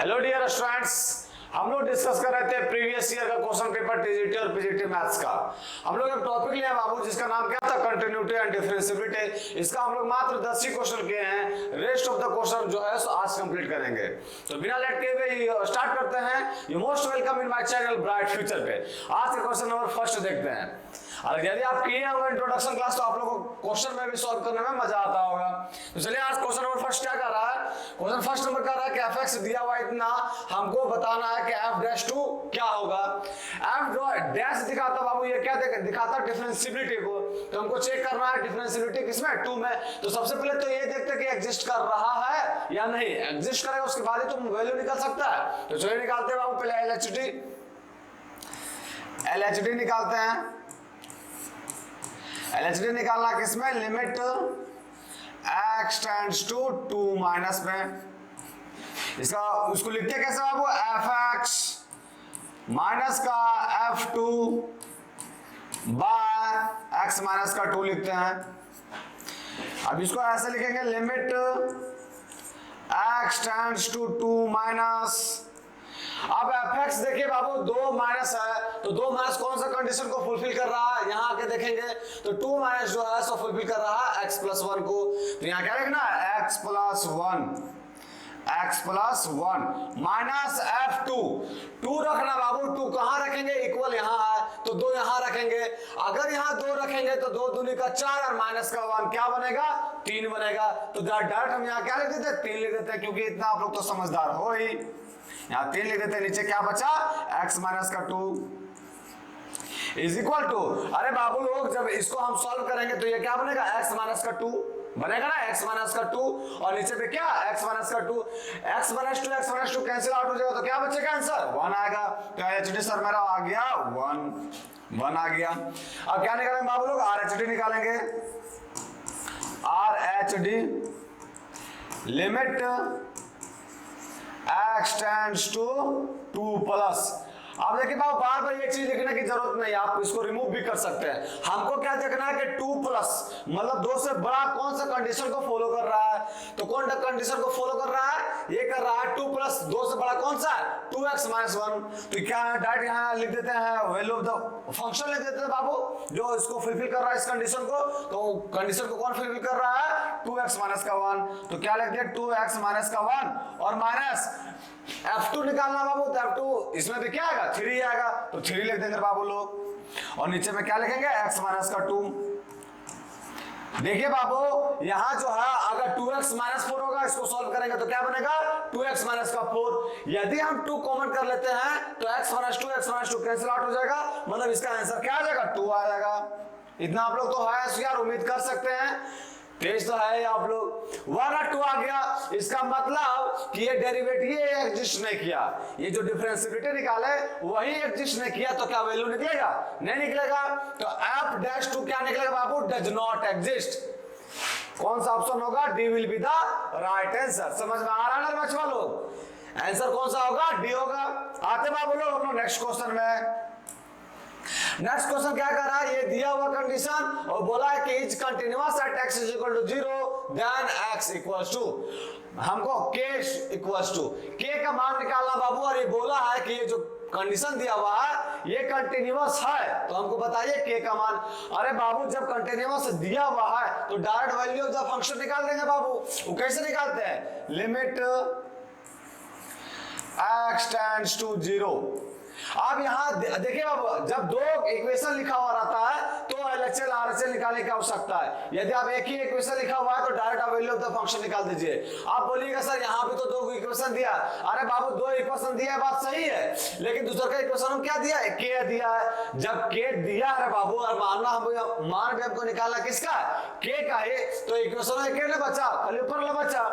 Hello dear students, हम लोग discuss कर रहे थे प्रीवियस ईयर का क्वेश्चन पेपर टीजीटी और पीजीटी मैथ्स का। हम लोग एक टॉपिक लिया बाबू जिसका नाम क्या था, कंटिन्यूटी एंड डिफरेंशिएबिलिटी। इसका हम लोग मात्र 10 ही क्वेश्चन किए हैं, रेस्ट ऑफ द क्वेश्चन जो है सो आज कंप्लीट करेंगे। तो बिना लेट के हुए स्टार्ट करते हैं। You most welcome in my channel bright future पे। आज का क्वेश्चन नंबर फर्स्ट देखते हैं। और यदि आप किए होंगे इंट्रोडक्शन क्लास तो आप लोगों को क्वेश्चन में भी सॉल्व करने में मजा आता होगा। तो चलिए आज क्वेश्चन नंबर फर्स्ट क्या कर रहा है। क्वेश्चन फर्स्ट नंबर कर रहा है कि fx दिया हुआ इतना, हमको बताना है कि f डैश टू क्या होगा। f डैश दिखाता बाबू, ये क्या दिखाता डिफरेंशिएबिलिटी को। तो हमको चेक करना है डिफरेंशिएबिलिटी किसमें, टू में। तो सबसे पहले तो ये देखते कि एग्जिस्ट कर रहा है या नहीं। एग्जिस्ट करेगा उसके बाद ही तो वैल्यू निकल सकता है। तो चलिए निकालते हैं बाबू, पहले LHD निकालते हैं। LHD निकालना किसमें, limit x tends to 2 minus में। इसका उसको लिखते कैसे बाबू, fx माइनस का f2 बाय x माइनस का 2 लिखते हैं। अब इसको ऐसे लिखेंगे, limit x tends to 2 minus. अब fx देखिए बाबू 2 माइनस है, तो 2 माइनस कौन सा कंडीशन को फुलफिल कर रहा है, यहां आके देखेंगे तो 2 माइनस जो है सो फुलफिल कर रहा है x प्लस 1 को। तो यहां क्या लिखना है, x प्लस 1 माइनस f2। 2 रखना बाबू, 2 कहां रखेंगे, इक्वल यहां है तो 2 यहां रखेंगे। अगर यहां 2 रखेंगे तो 2 दूनी का 4 और माइनस का 1 क्या बनेगा, 3 बनेगा। तो डायरेक्ट हम यहां क्या लिख देते हैं, 3 लिख देते हैं, क्योंकि इतना आप लोग तो समझदार हो ही। यहां 3 लिख देते हैं, नीचे क्या बचा, x माइनस का 2 इज इक्वल टू, अरे बाबू लोग जब इसको हम सॉल्व करेंगे तो ये क्या बनेगा, x माइनस का 2 बनेगा ना, x माइनस का 2 और नीचे पे क्या, x माइनस का 2, x माइनस 2 कैंसिल आउट हो जाएगा तो क्या बचेगा आंसर, 1 आएगा। तो LHD सर मेरा आ गया 1 आ गया। अब क्या निकालेंगे बाबू लोग, RHD निकालेंगे। RHD limit x tends to 2 plus. अब देखिए बाबू बार बार ये चीज लिखने की जरूरत नहीं है, आप इसको रिमूव भी कर सकते हैं। हमको क्या देखना है कि 2 प्लस मतलब 2 से बड़ा कौन सा कंडीशन को फॉलो कर रहा है। तो कौन सा कंडीशन को फॉलो कर रहा है, ये कर रहा है 2 प्लस 2 से बड़ा कौन सा है, 2x माइनस 1। तो क्या है, डायरेक्ट यहाँ लिख देते हैं वैल्यू ऑफ द फंक्शन लिख देते हैं बाबू जो इसको फुलफिल कर रहा है इस कंडीशन को। तो कंडीशन को कौन फुलफिल कर रहा है, 2x माइनस का 1। तो क्या लिखते हैं, 2x माइनस का 1 और माइनस f2 निकालना बाबू। तो f2 इसमें भी क्या आएगा, 3 आएगा, तो 3 लिख देंगे बाबू लोग। और नीचे में क्या लिखेंगे, x माइनस का 2। देखिए बाबू यहां जो है अगर 2x माइनस 4 होगा, इसको सॉल्व करेंगे तो क्या बनेगा, 2x माइनस का 4। यदि हम 2 कॉमन कर लेते हैं तो x माइनस 2 कैंसिल आउट हो जाएगा, मतलब इसका आंसर क्या आ जाएगा, 2 आ जाएगा। इतना आप लोग तो है यार, उम्मीद कर सकते हैं, तेज तो है आप लोग। 1 और 2 आ गया, इसका मतलब कि ये डेरिवेटिव ये एग्जिस्ट नहीं किया, ये जो डिफरेंशिएबिलिटी निकाले वही एग्जिस्ट नहीं किया। तो क्या वैल्यू निकलेगा, नहीं निकलेगा। तो f डैश 2 क्या निकलेगा बाबू, डज नॉट एग्जिस्ट। कौन सा ऑप्शन होगा, D will be the right answer. समझ में आ रहा है ना बच्चों लोग, आंसर कौन सा होगा, डी होगा। आते बाबू लोग हम लोग नेक्स्ट क्वेश्चन में। नेक्स्ट क्वेश्चन क्या कर रहा है, ये दिया हुआ कंडीशन और बोला है कि is continuous at x is equal to 0 then x equals to, हमको k इक्वल्स टू k का मान निकालना बाबू। और ये बोला है कि ये जो कंडीशन दिया हुआ है ये कंटीन्यूअस है, तो हमको बताइए k का मान। अरे बाबू जब कंटीन्यूअस दिया हुआ है तो direct value of the function निकाल देंगे बाबू। वो कैसे निकालते हैं, लिमिट x टेंड्स टू 0। अब यहां देखिए अब जब 2 इक्वेशन लिखा हुआ रहता है तो LHL RHL निकालने की आवश्यकता है। यदि आप एक ही इक्वेशन लिखा हुआ है तो डायरेक्ट आप वैल्यू ऑफ द फंक्शन निकाल दीजिए। आप बोलिएगा सर यहां भी तो 2 इक्वेशन दिया, अरे बाबू 2 इक्वेशन दिया है, बात सही है, लेकिन दूसरा का इक्वेशन हम क्या दिया है, k दिया है। जब k दिया है बाबू और मानना हम मान भी हमको निकालना किसका, k का है, तो इक्वेशन में k ने बचा, खाली ऊपर ले बचा।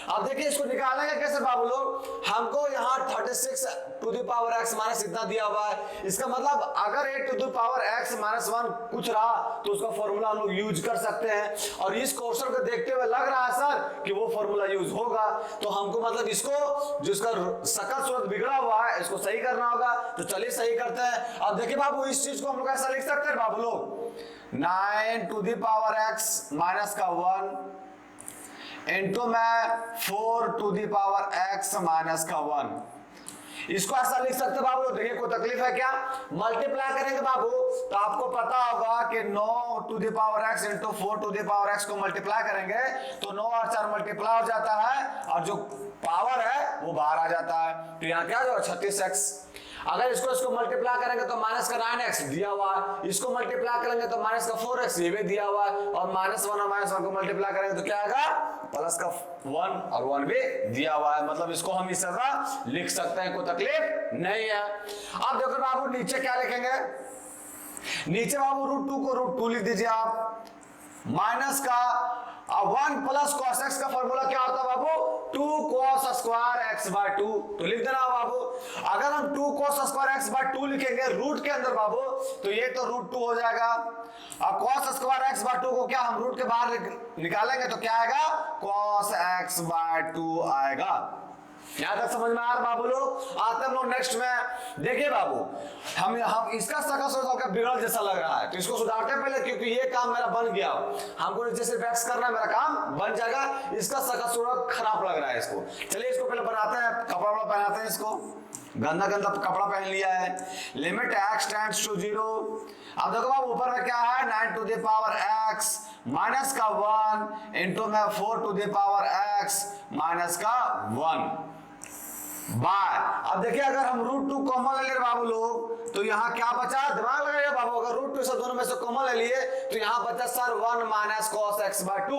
अब देखिए इसको निकालेंगे कैसे बाबू लोग, हमको यहां 36 to the power x minus इतना दिया हुआ है। इसका मतलब अगर a to the power x minus 1 कुछ रहा तो उसका फॉर्मूला हम लोग यूज कर सकते हैं। और इस क्वेश्चन को देखते हुए लग रहा है सर कि वो फॉर्मूला यूज होगा, तो हमको मतलब इसको जो इसका शकल सूरत बिगड़ा हुआ है इसको सही करना होगा। तो चलिए सही करते हैं। अब देखिए बाबू इस चीज को हम लोग ऐसा लिख सकते हैं बाबू लोग, 9 to the power x minus का 1 इंटू में 4 to the power x minus का 1। इसको ऐसा लिख सकते बाबू, देखिए कोई तकलीफ है क्या? मल्टीप्लाई करेंगे बाबू तो आपको पता होगा कि 9 to the power x into 4 to the power x को मल्टीप्लाई करेंगे तो 9 और 4 मल्टीप्लाई हो जाता है और जो पावर है वो बाहर आ जाता है। तो यहाँ क्या हो 36x। अगर इसको मल्टीप्लाई करेंगे तो माइनस का 9x दिया हुआ है, इसको मल्टीप्लाई करेंगे तो माइनस का 4x ये भी दिया हुआ है, और माइनस 1 और माइनस 1 को मल्टीप्लाई करेंगे तो क्या आएगा? प्लस का 1 और 1 भी दिया हुआ है। मतलब इसको हम इस तरह लिख सकते हैं, कोई तकलीफ नहीं है। अब देखो बाबू नीचे क्या लिखेंगे? नीचे बाबू √2 को √2 लिख दीजिए आप, माइनस का 1 प्लस cos x का फॉर्मूला क्या होता है बाबू? 2 cos स्क्वायर x बाय 2। तो लिख देना बाबू। अगर हम 2 cos स्क्वायर x बाय 2 लिखेंगे रूट के अंदर बाबू तो ये तो √2 हो जाएगा, और cos स्क्वायर x बाय 2 को क्या हम रूट के बाहर निकालेंगे तो क्या आएगा? cos x बाय 2 आएगा। यहां तक समझ में आ रहा बाबू लोग? आते हम लोग नेक्स्ट में। देखिए बाबू हम इसका सकल बिगड़ जैसा लग रहा है तो इसको सुधारते हैं पहले, क्योंकि ये काम मेरा बन गया, हमको नीचे से वैक्स करना है, मेरा काम बन जाएगा। इसका सकल खराब लग रहा है इसको, चलिए इसको पहले बनाते हैं, कपड़ा वपड़ा पहनाते हैं इसको। गंदा गंदा कपड़ा पहन लिया है। Limit x tends to 0। अब देखो बाबू ऊपर में क्या है? 9 to the power x minus का 1 इंटू में 4 to the power x minus का 1 बाय। अब देखिए अगर हम √2 कॉमन ले लिए बाबू लोग तो यहाँ क्या बचा? दिमाग लगाइए बाबू, अगर √2 से दोनों में से कॉमन ले लिए तो यहाँ बचा sir 1 minus cos x by 2।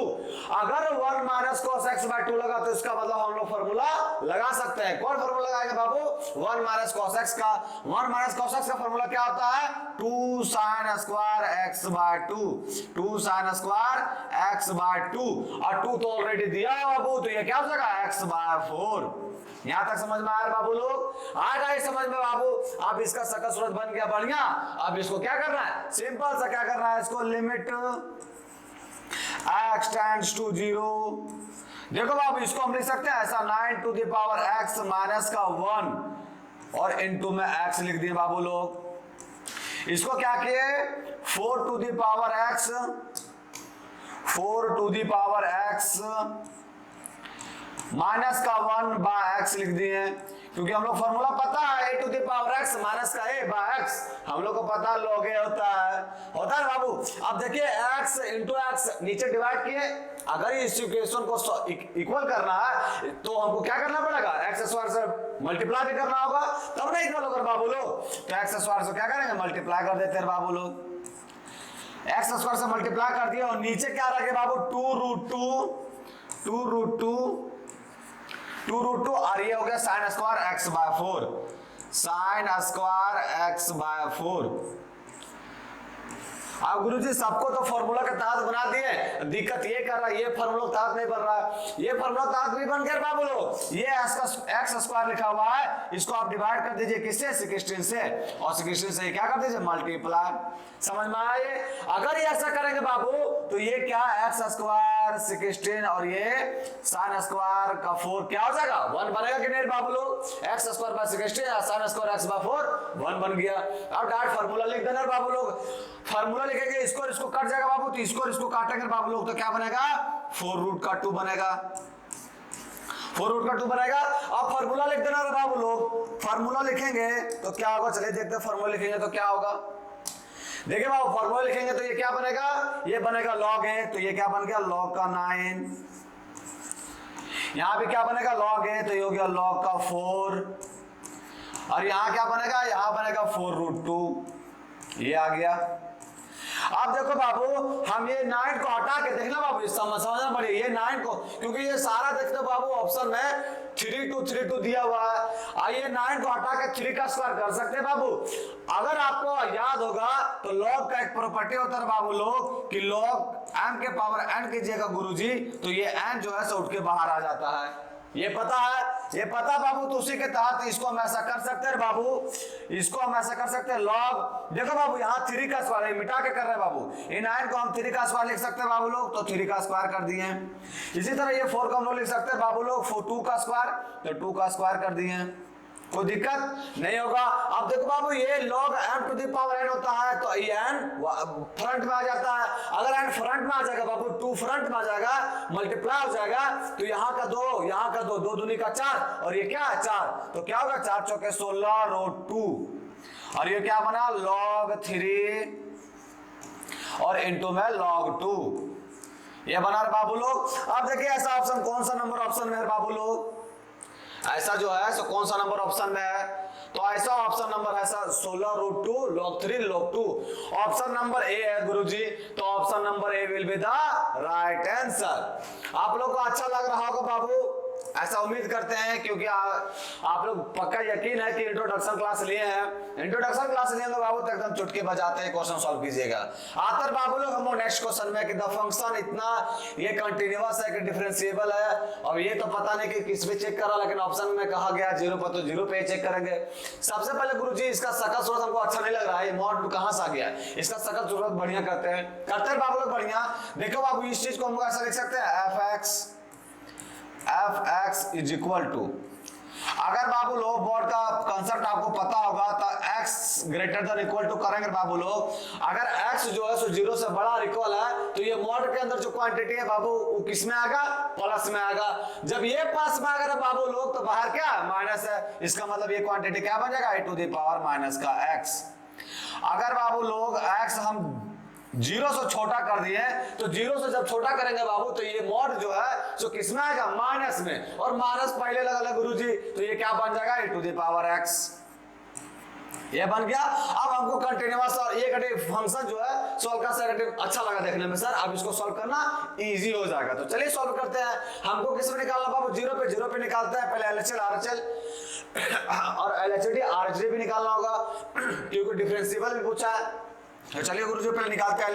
अगर 1 माइनस cos x बाय 2 लगा तो इसका मतलब हम लोग फॉर्मूला लगा सकते हैं। कौन फॉर्मूला लगाएंगे बाबू? 1 माइनस cos x का। 1 माइनस cos x का फॉर्मूला क्या होता है? 2 sin square x by 2। 2 sin square x by 2, और 2 तो ऑलरेडी दिया है बाबू, तो ये क्या हो जाएगा? x by 4। यहां तक समझ में आ रहा बाबू लोग? आ गए समझ में बाबू? अब इसका सकल सूरत बन गया बढ़िया। अब इसको क्या करना है? सिंपल सा क्या करना है? इसको लिमिट x टेंड्स टू 0। देखो बाबू इसको हम लिख सकते हैं ऐसा 9 to the power x minus का 1 और इनटू में x लिख दिए बाबू लोग। इसको क्या किए? 4 to the power x, 4 to the power x minus का 1 बाय x लिख दिए, क्योंकि हम लोग फॉर्मूला पता है a to the power x minus का a बाय x, हम लोग को पता log a होता है बाबू। अब देखिए x इंटू x नीचे डिवाइड किए, अगर इस इक्वेशन को इक्वल करना है तो हमको क्या करना पड़ेगा? x स्क्वायर से मल्टीप्लाई भी करना होगा, तब नहीं इक्वल होगा बाबू लोग। तो x स्क्वायर से क्या करेंगे? मल्टीप्लाई कर देते हैं बाबू लोग। x स्क्वायर से मल्टीप्लाई कर दिया और नीचे क्या रखे बाबू? 2 रूट 2 और ये हो गया sine square x by 4। Sine square x by 4। अब गुरुजी सबको तो फॉर्मूला के तहत बना दिए, दिक्कत ये कर रहा है ये फॉर्मूला तहत नहीं बन रहा है। ये फॉर्मूला तहत भी बन गया बाबू लोग। ये x स्क्वायर लिखा हुआ है, इसको आप डिवाइड कर दीजिए किससे? 16 से, और 16 से क्या कर दीजिए? मल्टीप्लाई। समझ में आए? अगर ये ऐसा करेंगे बाबू तो ये क्या? x स्क्वायर 16 और ये साइन स्क्वायर का 4 क्या हो जाएगा? 1 बनेगा कि नहीं बाबू लोग? x स्क्वायर बाय 16 और साइन स्क्वायर x बाय 4 1 बन गया। अब डायरेक्ट फार्मूला लिख देना बाबू लोग। फार्मूला लिखेंगे, इसको कट जाएगा बाबू, तो इसको काटेंगे बाबू लोग तो क्या बनेगा? 4 रूट का 2 बनेगा। 4 रूट का 2 बनेगा। अब फार्मूला लिख देना बाबू लोग। फार्मूला लिखेंगे तो क्या होगा? चलिए देखते हैं फार्मूला लिखेंगे तो क्या होगा। देखिए बाबू फार्मूला लिखेंगे तो ये क्या बनेगा? ये बनेगा log a, तो ये क्या बन गया? log का 9। यहां पे क्या बनेगा? log a, तो ये हो गया log का 4, और यहां क्या बनेगा? यहां बनेगा 4 रूट 2। ये आ गया। अब देखो बाबू हम ये 9 को हटा के देखना बाबू, समझना पड़ेगा ये 9 को, क्योंकि ये सारा देखते बाबू ऑप्शन में 3232 दिया हुआ है। आइए 9 को हटा के 3 का स्क्वायर कर सकते हैं बाबू। अगर आपको याद होगा तो लॉग का एक प्रॉपर्टी होता है बाबू लोग कि लॉग m के पावर n कीजिएगा गुरुजी तो ये n जो है सो उठ के बाहर आ जाता है। ये पता है? ये पता बाबू, तो उसी के तहत इसको हम ऐसा कर सकते हैं बाबू, इसको हम ऐसा कर सकते हैं लॉग। देखो बाबू यहाँ 3 का स्क्वायर मिटा के कर रहे हैं बाबू, इन 9 को हम 3 का स्क्वायर लिख सकते हैं बाबू लोग, तो 3 का स्क्वायर कर दिए। इसी तरह ये 4 को हम लोग लिख सकते हैं बाबू लोग 2 का स्क्वायर, तो 2 का स्क्वायर कर दिए। कोई दिक्कत नहीं होगा। अब देखो बाबू ये log m to the power n होता है तो ये n फ्रंट में आ जाता है। अगर n फ्रंट में आ जाएगा बाबू, 2 फ्रंट में आ जाएगा, मल्टीप्लाई हो जाएगा तो यहाँ का 2, यहाँ का 2, 2 दूनी का 4 और ये क्या है 4, तो क्या होगा 4 चौके 16 रूट 2 और ये क्या बना log 3 और इनटू में log 2, ये बना रहे बाबू लोग। अब देखिए ऐसा ऑप्शन कौन सा नंबर ऑप्शन में है बाबू लोग, ऐसा जो है सो कौन सा नंबर ऑप्शन में है, तो ऐसा ऑप्शन नंबर ऐसा 16 root 2 log 3 log 2, option number A है गुरुजी, तो option number A will be the right answer. आप लोग को अच्छा लग रहा होगा बाबू, ऐसा उम्मीद करते हैं, क्योंकि आप लोग पक्का यकीन है कि इंट्रोडक्शन क्लास लिए हैं। इंट्रोडक्शन क्लास लिए तो बाबू तो एकदम चुटकी बजाते हैं क्वेश्चन सॉल्व कीजिएगा। आतर बाबू लोग हम नेक्स्ट क्वेश्चन में कि द फंक्शन इतना ये कंटीन्यूअस है कि डिफरेंशिएबल है, और ये तो पता नहीं कि किस पे चेक करा, लेकिन ऑप्शन में कहा गया 0 पर, तो 0 पे चेक करेंगे। सबसे पहले गुरुजी इसका शकल सूरत हमको अच्छा नहीं लग रहा है, मॉड कहां से आ गया, इसका शकल सूरत बढ़िया करते हैं बाबू लोग बढ़िया। देखो बाबू इस चीज को हम ऐसा लिख सकते हैं fx इज इक्वल टू, अगर बाबू लोग बोर्ड का कंसेप्ट आपको पता होगा तो x greater than equal to करेंगे बाबू लोग। अगर x जो है सो 0 से बड़ा और इक्वल है तो ये मॉड के अंदर जो क्वांटिटी है बाबू वो किस में आएगा, प्लस में आएगा। जब ये प्लस में आएगा बाबू लोग तो बाहर क्या माइनस है, इसका मतलब ये क्वांटिटी क्या बन जाएगा e to the power minus का x। अगर बाबू लोग x हम 0 से छोटा कर दिए तो 0 से जब छोटा करेंगे बाबू तो ये मॉड जो है जो किसमें आएगा माइनस में, और माइनस पहले लगा गुरुजी तो ये क्या बन जाएगा e to the power x, ये बन गया। अब हमको कंटीन्यूअस और ये फंक्शन जो है सॉल्व का सेकेंड अच्छा लगा देखने में सर, अब इसको सॉल्व करना इजी हो जाएगा। तो चलिए सॉल्व करते हैं। हमको किस में निकालना बाबू, 0 पे निकालते हैं। पहले LHL RHL और LHD RHD भी निकालना होगा क्योंकि डिफरेंशिएबल भी पूछा है। तो चलिए गुरुजी पहले निकालते हैं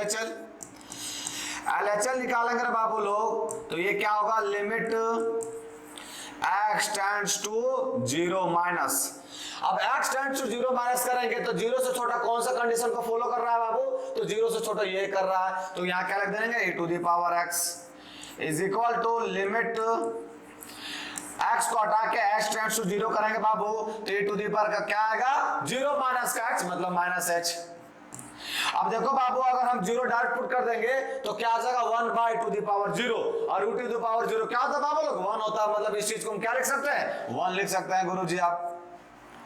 LHL निकालेंगे बाबू लोग तो ये क्या होगा, limit x tends to 0 minus. अब x टेंड्स टू 0 माइनस करेंगे तो 0 से छोटा कौन सा कंडीशन को फॉलो कर रहा है बाबू, तो 0 से छोटा ये कर रहा है, तो यहाँ क्या लिख देंगे e to the power x is equal to limit x को हटा के x टेंड्स टू 0 करेंगे बाबू तो e टू द पावर का क्या आएगा 0 माइनस का x मतलब माइनस h। अब देखो बाबू अगर हम 0 डायरेक्ट पुट कर देंगे तो क्या आ जाएगा 1 बाई टू द पावर 0, और टू द पावर 0 क्या होता है बाबू लोग 1 होता है, मतलब इस चीज को हम क्या लिख सकते हैं 1 लिख सकते हैं गुरुजी। आप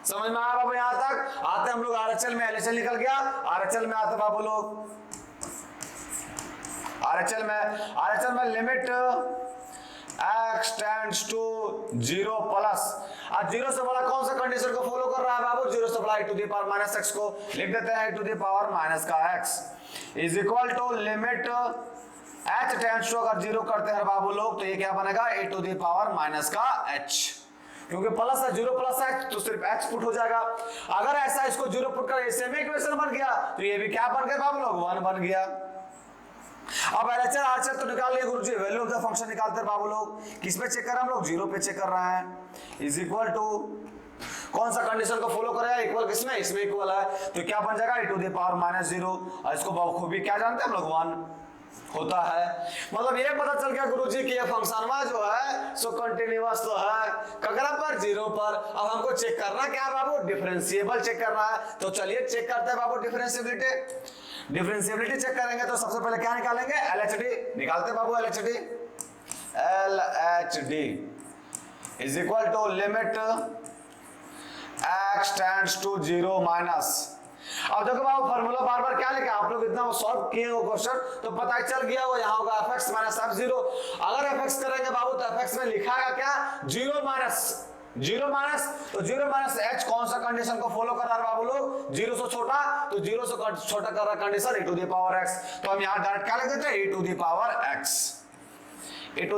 समझ में आया बाबू, यहाँ तक आते हम लोग RHL में, LHL निकल गया, RHL में आते बाबू लोग RHL में limit x tends to 0 plus, आज 0 से बड़ा कौन सा कंडीशन को फॉलो कर रहा है बाबू, 0 से बड़ा e to the power minus x को लिख देते हैं e to the power minus का x is equal to limit h tends to, अगर 0 करते हैं बाबू लोग तो ये क्या बनेगा e to the power minus का h, क्योंकि प्लस है 0 प्लस h तो सिर्फ h पुट हो जाएगा। अगर ऐसा इसको 0 पुट कर सेम इक्वेशन बन गया तो ये भी क्या बन गया बाबू लोग 1 बन गया। अब LHL RHL तो निकाल लिया गुरुजी, वैल्यू ऑफ द फंक्शन निकालते हैं बाबू लोग, किस पे चेक कर रहे हैं हम लोग 0 पे चेक कर रहे हैं, इज इक्वल टू कौन सा कंडीशन को फॉलो करेगा इक्वल किसमें, इसमें इक्वल है तो क्या बन जाएगा e to the power minus 0, और इसको खूबी क्या जानते हैं हम लोग 1 होता है। मतलब ये पता चल गया गुरुजी कि ये फंक्शन जो है सो कंटीन्यूअस तो है ककरा पर 0 पर। अब हमको चेक करना क्या बाबू, डिफरेंशिएबल चेक करना है, तो चलिए चेक करते हैं बाबू डिफरेंशिएबिलिटी चेक करेंगे तो सबसे पहले क्या निकालेंगे LHD निकालते बाबू, LHD is equal to limit x tends to 0 minus. अब देखो बाबू फार्मूला बार बार क्या लिखा, आप लोग इतना सॉल्व किए हो क्वेश्चन तो पता चल गया वो यहाँ होगा fx माइनस f0। अगर fx करेंगे बाबू तो fx में लिखाएगा क्या 0 माइनस तो 0 माइनस h कौन सा कंडीशन को फॉलो कर रहा है बाबू लोग 0 से छोटा, तो 0 से छोटा कर रहा condition e to the power x, तो हम यहाँ डायरेक्ट क्या लिख देते हैं e to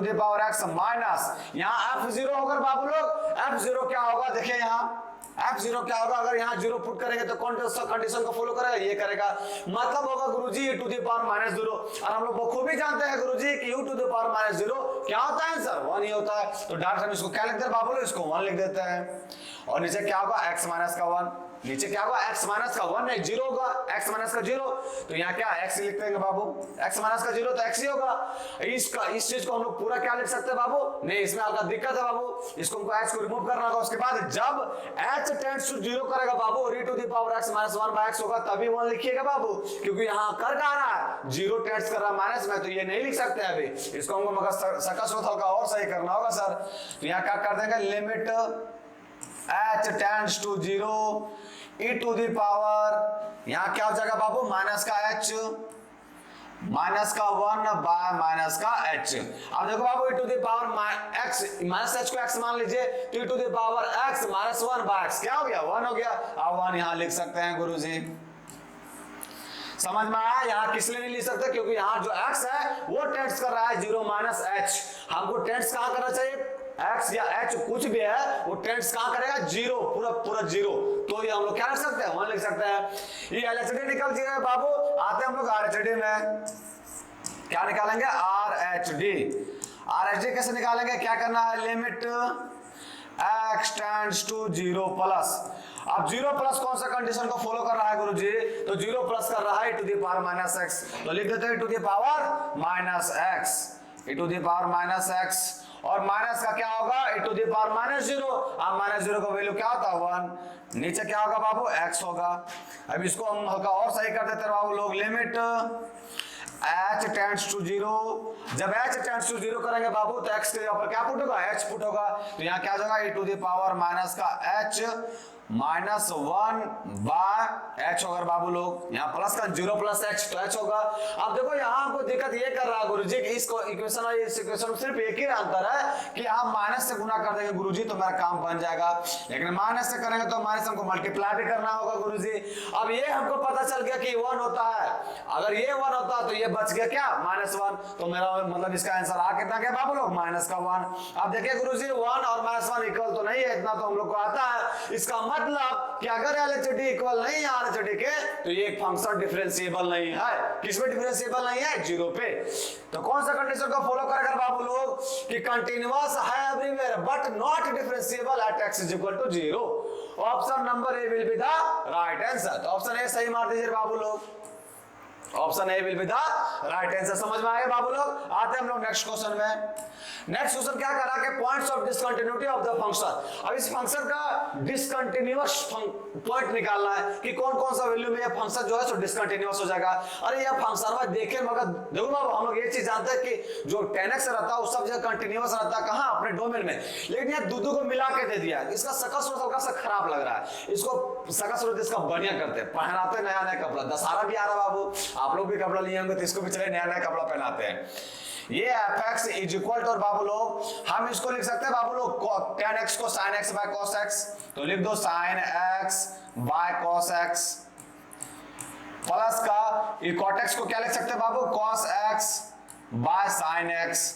the power x माइनस यहाँ f0 होगा बाबू लोग, f0 क्या होगा देखिए यहाँ f0 क्या होगा, अगर यहाँ 0 पुट करेंगे तो कौन सा कंडीशन को फॉलो करेगा ये करेगा, मतलब होगा गुरुजी e to the power minus 0, और हम लोग बखूबी जानते हैं गुरुजी कि u to the power minus 0 क्या होता है आंसर 1 ही होता है, तो डायरेक्ट हम इसको क्या लिख देते हैं बाबू लोग, इसको 1 लिख देते हैं, और नीचे क्या होगा x माइनस का 1 नीचे क्या होगा x माइनस का 1 नहीं 0 होगा, x माइनस का 0, तो यहाँ क्या x लिख देंगे बाबू, x माइनस का 0 तो x ही होगा। इस चीज को हम लोग पूरा क्या लिख सकते हैं बाबू, नहीं इसमें हल्का दिक्कत है बाबू, इसको हमको h को रिमूव करना होगा। उसके बाद जब h टेंड्स टू 0 करेगा बाबू, e to the power x minus 1 by x होगा, तभी 1 लिखिएगा बाबू, क्योंकि यहाँ कर क्या रहा है 0 टेंड्स कर रहा है माइनस में, तो ये नहीं लिख सकते अभी, इसको हमको मगर सकल स्रोत हल्का और सही करना होगा सर। तो यहाँ क्या कर देंगे, limit h tends to 0 e to the power, यहाँ क्या हो जाएगा बाबू, माइनस का h माइनस का 1 बाय माइनस का h। अब देखो बाबू e to the power x माइनस h को x मान लीजिए, तो e to the power x minus 1 by x क्या हो गया 1 हो गया। अब 1 यहाँ लिख सकते हैं गुरुजी, समझ में आया। यहाँ किस लिए नहीं लिख सकते, क्योंकि यहाँ जो x है वो टेंड्स कर रहा है 0 माइनस h, हमको टेंड्स कहाँ करना चाहिए, x या h कुछ भी है वो टेंड्स कहाँ करेगा 0, पूरा 0, तो ये हम लोग क्या लिख सकते हैं 1 लिख सकते हैं। ये LHD निकल जाएगा बाबू, आते हैं हम लोग RHD में, क्या निकालेंगे RHD कैसे निकालेंगे, क्या करना है, limit x tends to 0 plus, अब 0 प्लस कौन सा कंडीशन को फॉलो कर रहा है गुरुजी, तो 0 प्लस कर रहा है e to the power minus x, तो लिख देते हैं e to the power minus x, e to the power minus x, और माइनस का क्या होगा e to the power minus 0, अब माइनस 0 का वैल्यू क्या होता है 1, नीचे क्या होगा बाबू x होगा। अब इसको हम हल्का और सही कर देते हैं बाबू लोग, लिमिट h टेंड्स टू 0, जब h टेंड्स टू 0 करेंगे बाबू तो x के ऊपर क्या पुट होगा h पुट होगा, तो यहाँ क्या हो जाएगा e to the power minus का h माइनस 1 बाय h होगा बाबू लोग, यहाँ प्लस का 0 प्लस h तो h होगा। अब देखो यहाँ हमको दिक्कत ये कर रहा है गुरुजी कि इसको इक्वेशन और इस इक्वेशन में सिर्फ एक ही अंतर है कि हम माइनस से गुना कर देंगे गुरुजी तो मेरा काम बन जाएगा, लेकिन माइनस से करेंगे तो माइनस हमको मल्टीप्लाई भी करना होगा गुरुजी। अब ये हमको पता चल गया कि 1 होता है, अगर ये 1 होता तो ये बच गया क्या -1, तो मेरा मतलब इसका आंसर आ कितना गया बाबू लोग -1। अब देखिए गुरुजी 1 और -1 इक्वल तो नहीं है, इतना तो हम लोग को आता है, इसका मतलब कि अगर LHD इक्वल नहीं है RHD के तो ये एक फंक्शन डिफरेंशिएबल नहीं है, किसमें डिफरेंशिएबल नहीं है 0 पे। तो कौन सा कंडीशन को फॉलो करेगा बाबू लोग कि कंटीन्यूअस है everywhere but not differentiable at x is equal to 0, option number A will be the right answer. तो ऑप्शन ए सही मार दीजिए बाबू लोग, option A will be the right answer. समझ में आया बाबू लोग, आते हैं हम लोग नेक्स्ट क्वेश्चन में। नेक्स्ट क्वेश्चन क्या करा के points of discontinuity of the function. अब इस फंक्शन का डिसकंटिन्यूअस पॉइंट निकालना है कि कौन कौन सा वैल्यू में ये फंक्शन जो है सो डिसकंटिन्यूअस हो जाएगा। अरे ये फंक्शन में देखे मगर देखो बाबू हम लोग ये चीज जानते हैं कि जो 10x रहता है वो सब जगह कंटिन्यूअस रहता है, कहां अपने डोमेन में, लेकिन ये दो को मिला के दे दिया, इसका सकल स्रोत हल्का सा खराब लग रहा है, इसको सकल स्रोत इसका बढ़िया करते हैं, पहनाते नया नया कपड़ा, दशहरा भी आ रहा बाबू, आप लोग भी कपड़ा लिए होंगे तो इसको भी चले नया नया कपड़ा पहनाते हैं। ये fx इज इक्वल टू, और बाबू लोग हम इसको लिख सकते हैं बाबू लोग tan x को sin x bye cos x, तो लिख दो sin x bye cos x plus का ये cot x को क्या लिख सकते हैं बाबू cos x by sin x।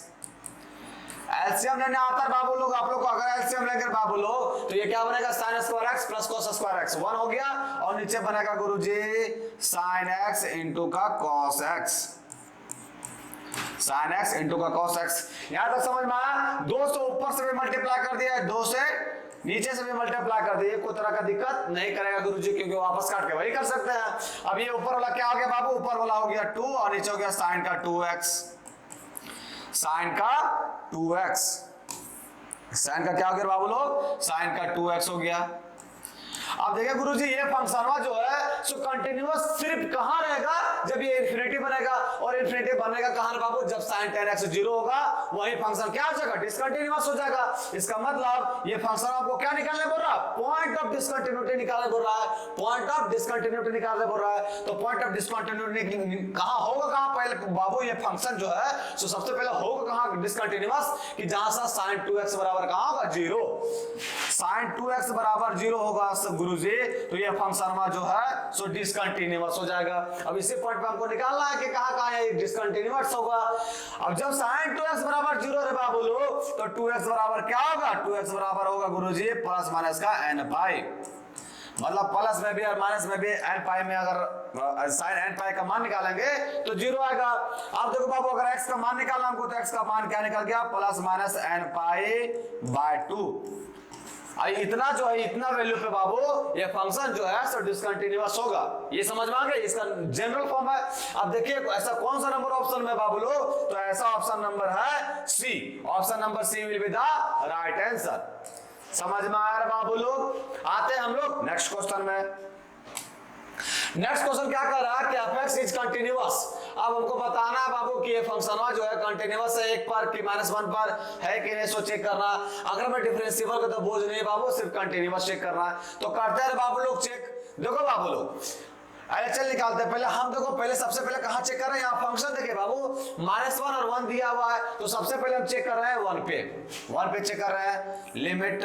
LCM लेने आता है बाबू लोग, आप लोग को अगर एलसीएम लेंगे बाबू लोग तो ये क्या बनेगा sin square x plus cos square x 1 हो गया, और नीचे बनेगा गुरुजी sin x इनटू का cos x, sin x into का cos x। यहां तक समझ में आया? 2 से ऊपर से भी मल्टीप्लाई कर दिया है, 2 से नीचे से भी मल्टीप्लाई कर दिया, कोई तरह का दिक्कत नहीं करेगा गुरुजी, क्योंकि वापस काट के वही कर सकते हैं। अब ये ऊपर वाला क्या हो गया बाबू, ऊपर वाला हो गया 2 और नीचे हो गया sin का 2x, sin का 2x, sin का क्या हो गया बाबू लोग, sin का 2x हो गया। अब देखिए गुरुजी ये फंक्शन जो है सो कंटिन्यूअस सिर्फ कहां रहेगा जब ये इंफिनिटी बनेगा, और इंफिनिटी बनेगा कहां बाबू, जब sin 10x 0 होगा वही फंक्शन क्या हो जाएगा, डिसकंटिन्यूअस हो जाएगा। इसका मतलब ये फंक्शन आपको क्या निकालने बोल रहा है, पॉइंट ऑफ डिसकंटिन्यूटी निकालने बोल रहा है, पॉइंट ऑफ डिसकंटिन्यूटी निकालने बोल रहा है। तो पॉइंट ऑफ डिसकंटिन्यूटी कहां होगा, कहां पहले बाबू ये फंक्शन जो है सो सबसे पहले होगा कहां डिसकंटिन्यूअस, कि जहां सा sin 2x बराबर कहां होगा 0, sin 2x बराबर 0 होगा गुरुजी, तो ये फंक्शन जो है सो डिसकंटिन्यूअस हो जाएगा। अब इसी पॉइंट पे हमको निकालना है कि कहां ये डिसकंटिन्यूअस होगा। अब जब sin 2x बराबर 0 रे बाबू लोग तो 2x बराबर क्या होगा, 2x बराबर होगा गुरुजी प्लस माइनस का n पाई, मतलब प्लस में भी और माइनस में भी n पाई में अगर sin n पाई का मान निकालेंगे तो 0 आएगा। अब देखो बाबू अगर x का मान निकालना हमको तो x का मान क्या निकल गया, plus minus n pi by 2, इतना जो है इतना वैल्यू पे बाबू ये फंक्शन जो है सो डिसकंटिन्यूअस होगा। ये समझ में आ गया, इसका जनरल फॉर्म है। अब देखिए ऐसा कौन सा नंबर ऑप्शन में बाबू लोग, तो ऐसा ऑप्शन नंबर है C. Option number C will be the right answer. समझ में आ रहा बाबू लोग। आते हैं हम लोग नेक्स्ट क्वेश्चन में। नेक्स्ट क्वेश्चन क्या कर रहा है कि fx इज कंटिन्यूअस। अब हमको बताना है बाबू कि ये फंक्शन जो है कंटिन्यूअस है 1 पर कि -1 पर है कि नहीं, सो चेक करना। अगर मैं डिफरेंशिएबल का तो बोझ नहीं बाबू, सिर्फ कंटिन्यूअस चेक करना है। तो करते हैं बाबू लोग चेक। देखो बाबू लोग चल निकालते हैं पहले हम। देखो पहले सबसे पहले कहां चेक कर रहे हैं, यहाँ फंक्शन देखिए बाबू -1 और 1 दिया हुआ है, तो सबसे पहले हम चेक कर रहे हैं 1 पे चेक कर रहे हैं। लिमिट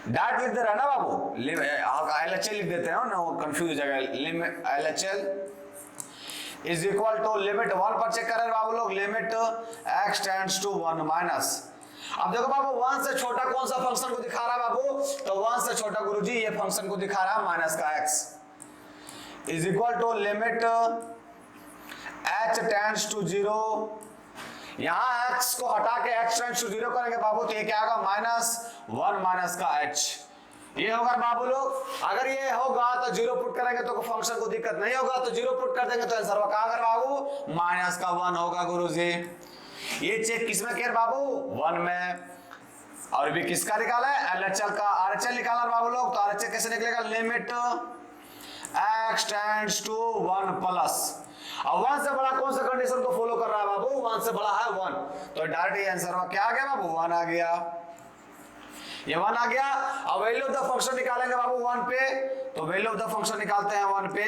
डायरेक्ट लिख दे रहा है ना बाबू, LHL लिख देते हैं ना, वो कंफ्यूज हो जाएगा। Limit LHL is equal to limit 1 पर चेक कर रहे हैं बाबू लोग, limit x tends to 1 minus. अब देखो बाबू 1 से छोटा कौन सा फंक्शन को दिखा रहा है बाबू, तो 1 से छोटा गुरुजी ये फंक्शन को दिखा रहा है माइनस का x is equal to limit h tends to 0। यहां x को हटा के h टेंड्स टू 0 करेंगे बाबू, तो ये क्या होगा -1 माइनस का h। ये होगा बाबू लोग। अगर ये होगा तो 0 पुट करेंगे तो फंक्शन को दिक्कत नहीं होगा, तो 0 पुट कर देंगे तो आंसर क्या होगा बाबू -1 होगा गुरुजी। ये चेक किसमें किया बाबू 1 में। और भी किसका निकाला है LHL का, RHL निकालना बाबू लोग। तो RHL कैसे निकलेगा, limit x tends to 1 plus. अब 1 से बड़ा कौन सा कंडीशन को फॉलो कर रहा है बाबू, 1 से बड़ा है 1, तो डायरेक्ट ये आंसर क्या आ गया बाबू 1 आ गया। ये 1 आ गया। अब वैल्यू ऑफ द फंक्शन निकालेंगे बाबू 1 पे, तो वैल्यू ऑफ द फंक्शन निकालते हैं 1 पे।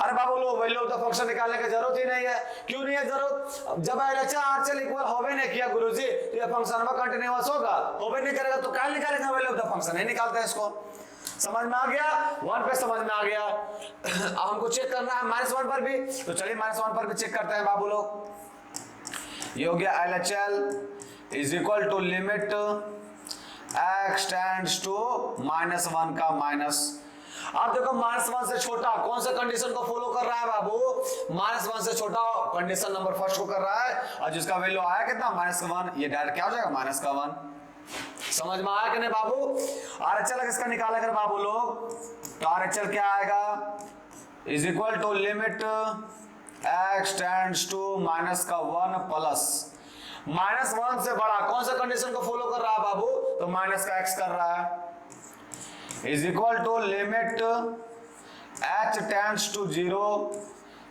अरे बाबू लोग वैल्यू ऑफ द फंक्शन निकालने की जरूरत ही नहीं है। क्यों नहीं है जरूरत, जब LHL RHL इक्वल होवे नहीं किया गुरुजी तो ये फंक्शन में कंटीन्यूअस होगा, होवे नहीं करेगा तो क्या निकालेगा वैल्यू ऑफ द फंक्शन, नहीं निकालते इसको। समझ में आ गया, 1 पे समझ में आ गया। अब हमको चेक करना है -1 पर भी, तो चलिए -1 पर भी चेक करते हैं बाबू लोग। ये हो गया LHL is equal to limit x tends to -1 का माइनस। अब देखो -1 से छोटा कौन सा कंडीशन को फॉलो कर रहा है बाबू, -1 से छोटा कंडीशन नंबर फर्स्ट को कर रहा है, और जिसका वैल्यू आया कितना -1, ये डायरेक्ट क्या हो जाएगा -1। समझ में आया कि नहीं बाबू। RHL किसका निकालेंगे बाबू लोग, तो RHL क्या आएगा is equal to limit x tends to -1 plus. -1 से बड़ा कौन सा कंडीशन को फॉलो कर रहा है बाबू, तो माइनस का x कर रहा है is equal to limit h tends to 0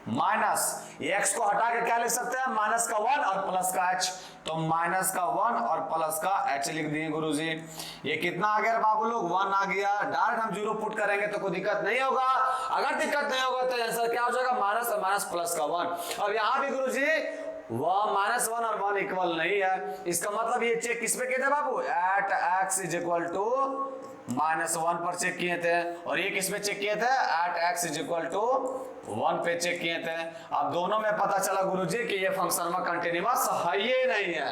minus, ये x को हटा के क्या लिख सकते हैं -1 और प्लस का h, तो -1 और प्लस का h लिख दिए गुरुजी। ये कितना आ गया बाबू लोग 1 आ गया। डायरेक्ट हम 0 पुट करेंगे तो कोई दिक्कत नहीं होगा। अगर दिक्कत नहीं होगा तो आंसर क्या हो जाएगा माइनस और माइनस प्लस का 1। अब यहाँ भी गुरुजी -1 और 1 इक्वल नहीं है, इसका मतलब ये चेक किस पे किए थे बाबू, at x is equal to -1 पर चेक किए थे, और ये किस पे चेक किए थे at x is equal to 1 पे चेक किए थे। अब दोनों में पता चला गुरुजी कि ये फंक्शन में कंटीन्यूअस है ही नहीं है।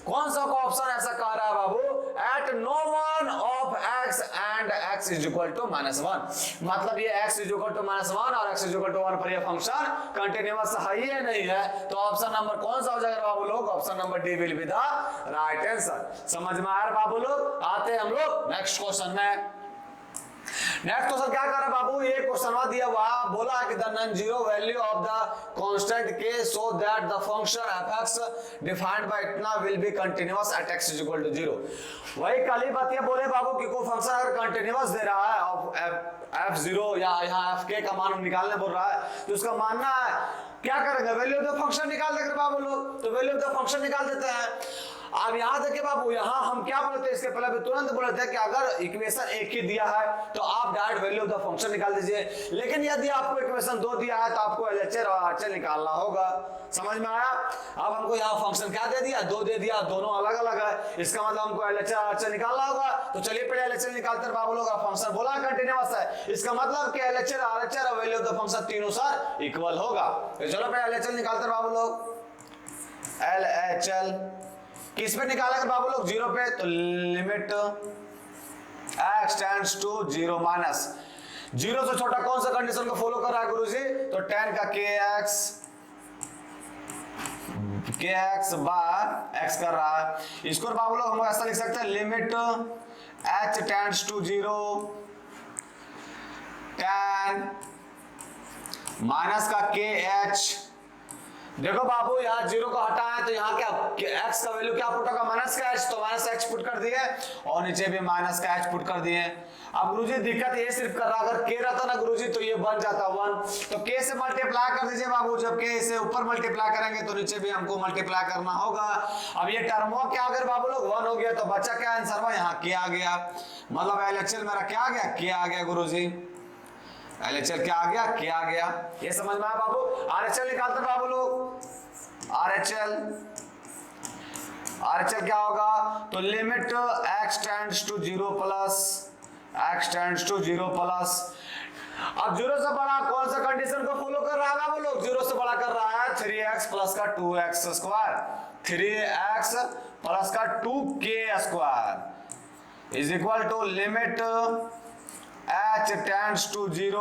कौन सा ऑप्शन ऐसा कह रहा है बाबू, at no one of x and x is equal to -1, मतलब ये x इज इक्वल टू -1 और x इज इक्वल टू 1 पर ये फंक्शन कंटीन्यूअस है ही नहीं है। तो ऑप्शन नंबर कौन सा हो जाएगा बाबू लोग, option number D will be the right answer. समझ में आ रहा बाबू लोग। आते हैं हम लोग नेक्स्ट क्वेश्चन में। नेक्स्ट क्वेश्चन क्या कर रहा है बाबू, ये क्वेश्चन दिया हुआ बोला है कि the non zero value of the constant k so that the function fx defined by इतना will be continuous at x is equal to 0। वही कल ही बात बोले बाबू कि कोई फंक्शन अगर कंटीन्यूअस दे रहा है f0 या यहाँ fk का मान निकालने बोल रहा है, तो उसका मानना है क्या करेंगे वैल्यू ऑफ द फंक्शन निकाल देंगे बाबू लोग, तो वैल्यू ऑफ द फंक्शन निकाल देते हैं। अब यहाँ देखिए बाबू, यहाँ हम क्या बोलते हैं, इसके पहले भी तुरंत बोलते हैं कि अगर इक्वेशन एक ही दिया है तो आप direct value of the function निकाल दीजिए, लेकिन यदि आपको इक्वेशन 2 दिया है तो आपको LHL और RHL निकालना होगा। समझ में आया। अब हमको यहाँ फंक्शन क्या दे दिया, 2 दे दिया, दोनों अलग अलग है, इसका मतलब हमको LHL और RHL निकालना होगा। तो चलिए पहले LHL निकालते हैं बाबू लोग। फंक्शन बोला कंटीन्यूअस है, इसका मतलब कि LHL RHL और वैल्यू ऑफ द फंक्शन तीनों साथ इक्वल होगा। तो चलो पहले LHL निकालते हैं बाबू लोग। LHL किस पे निकालेंगे बाबू लोग, 0 पे, तो limit x tends to 0 minus 0 से छोटा कौन सा कंडीशन को फॉलो कर रहा है गुरुजी, तो tan का के एक्स बाय एक्स कर रहा है। इसको बाबू लोग हम ऐसा लिख सकते हैं limit h tends to 0 tan minus का के एच। देखो बाबू यहाँ 0 को हटाए तो यहाँ क्या x का वैल्यू क्या पुट होगा माइनस का h, तो माइनस h पुट कर दिए और नीचे भी माइनस का h पुट कर दिए। अब गुरुजी दिक्कत ये सिर्फ कर रहा, अगर k रहता ना गुरुजी तो ये बन जाता 1, तो k से मल्टीप्लाई कर दीजिए बाबू। जब k से ऊपर मल्टीप्लाई करेंगे तो नीचे भी हमको मल्टीप्लाई करना होगा। अब ये टर्म क्या अगर बाबू लोग 1 हो गया तो बच्चा क्या आंसर हुआ, यहाँ k आ गया, मतलब LHL मेरा क्या आ गया, k आ गया गुरुजी। LHL क्या आ गया, क्या आ गया, ये समझ में आया बाबू। RHL निकालते बाबू लोग, RHL क्या होगा, तो limit x tends to 0 plus x tends to 0 plus. अब 0 से बड़ा कौन सा कंडीशन को फॉलो कर रहा है बाबू लोग, 0 से बड़ा कर रहा है 3x प्लस का 2x स्क्वायर, 3x प्लस का 2k square is equal to limit h tends to 0,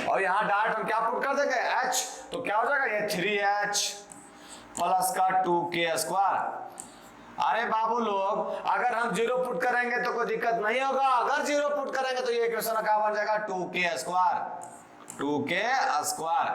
और यहाँ डायरेक्ट हम क्या पुट कर देंगे h, तो क्या हो जाएगा ये 3h प्लस का 2k स्क्वायर। अरे बाबू लोग अगर हम 0 पुट करेंगे तो कोई दिक्कत नहीं होगा, अगर 0 पुट करेंगे तो ये इक्वेशन क्या बन जाएगा 2k स्क्वायर, 2k स्क्वायर।